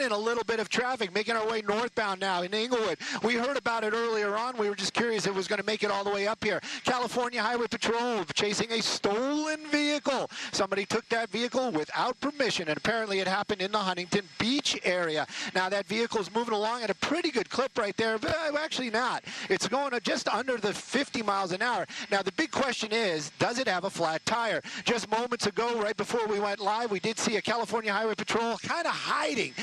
in a little bit of traffic, making our way northbound now in Inglewood. We heard about it earlier on. We were just curious if it was going to make it all the way up here. California Highway Patrol chasing a stolen vehicle. Somebody took that vehicle without permission, and apparently it happened in the Huntington Beach area. Now, that vehicle is moving along at a pretty good clip right there, but actually not. It's going just under the 50 miles an hour. Now, the big question is, does it have a flat tire? Just moments ago, right before we went live, we did see a California Highway Patrol kind of hiding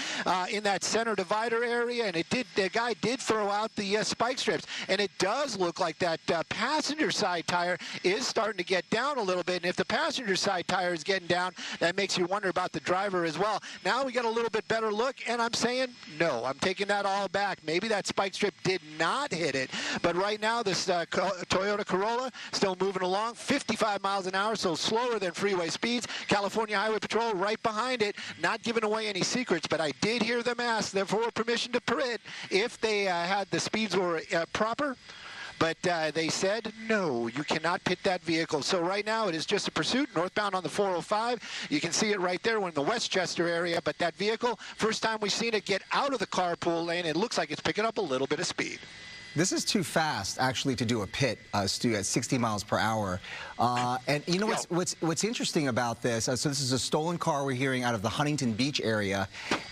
in that center divider area, and the guy did throw out the spike strips, and it does look like that passenger side tire is starting to get down a little bit. And if the passenger side tire is getting down, that makes you wonder about the driver as well. Now we got a little bit better look, and I'm saying no. I'm taking that all back. Maybe that spike strip did not hit it, but right now this Toyota Corolla still moving along 55 miles an hour, so slower than freeway speeds. California Highway Patrol right behind it, not giving away any secrets, but I did hear them ask for permission to pit if they had the speeds were proper. But they said, no, you cannot pit that vehicle. So right now it is just a pursuit northbound on the 405. You can see it right there. We're in the Westchester area. But that vehicle, first time we've seen it get out of the carpool lane, it looks like it's picking up a little bit of speed. This is too fast, actually, to do a pit, Stu, at 60 miles per hour. And you know what's interesting about this? So this is a stolen car we're hearing out of the Huntington Beach area.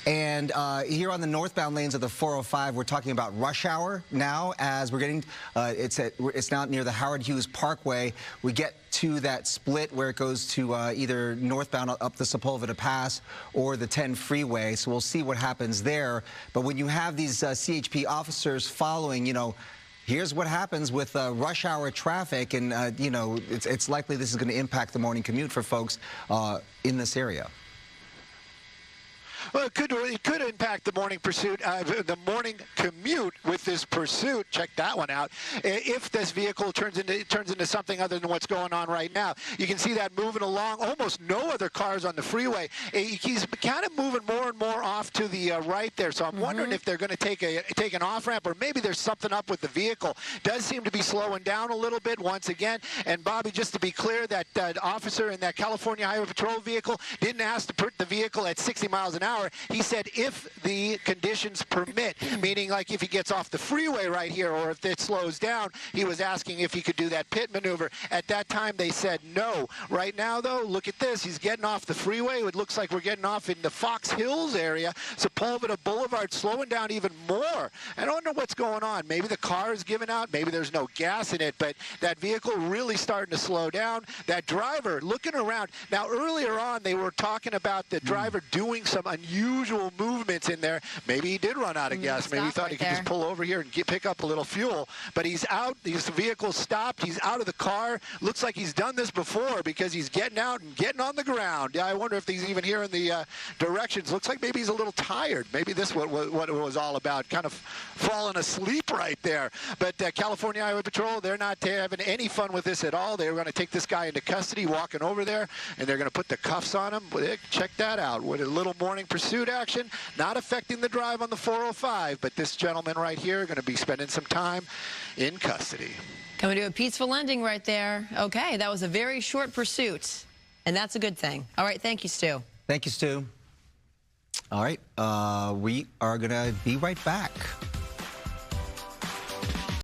And here on the northbound lanes of the 405, we're talking about rush hour now as we're getting, it's now near the Howard Hughes Parkway. We get to that split where it goes to either northbound up the Sepulveda Pass or the 10 freeway. So we'll see what happens there. But when you have these CHP officers following, you know, here's what happens with rush hour traffic, and you know, it's likely this is going to impact the morning commute for folks in this area. Well, it could impact the morning pursuit, the morning commute with this pursuit. Check that one out. If this vehicle turns into something other than what's going on right now, you can see that moving along. Almost no other cars on the freeway. He's kind of moving more and more off to the right there. So I'm wondering if they're going to take an off ramp, or maybe there's something up with the vehicle. Does seem to be slowing down a little bit once again. And Bobby, just to be clear, that officer in that California Highway Patrol vehicle didn't ask to put the vehicle at 60 miles an hour. He said if the conditions permit, meaning like if he gets off the freeway right here or if it slows down, he was asking if he could do that pit maneuver. At that time, they said no. Right now, though, look at this. He's getting off the freeway. It looks like we're getting off in the Fox Hills area. Sepulveda Boulevard slowing down even more. I don't know what's going on. Maybe the car is giving out. Maybe there's no gas in it, but that vehicle really starting to slow down. That driver looking around. Now, earlier on, they were talking about the driver doing some unusual movements in there. Maybe he did run out of gas. Maybe he thought he could just pull over here and pick up a little fuel. But he's out. His vehicle stopped. He's out of the car. Looks like he's done this before because he's getting out and getting on the ground. I wonder if he's even hearing the directions. Looks like maybe he's a little tired. Maybe this was what it was all about. Kind of falling asleep right there. But California Highway Patrol, they're not having any fun with this at all. They're going to take this guy into custody, walking over there, and they're going to put the cuffs on him. Check that out. With a little morning pursuit action, not affecting the drive on the 405, but this gentleman right here going to be spending some time in custody. Coming to a peaceful ending right there. Okay, that was a very short pursuit, and that's a good thing. All right, thank you, Stu. Thank you, Stu. All right, we are going to be right back.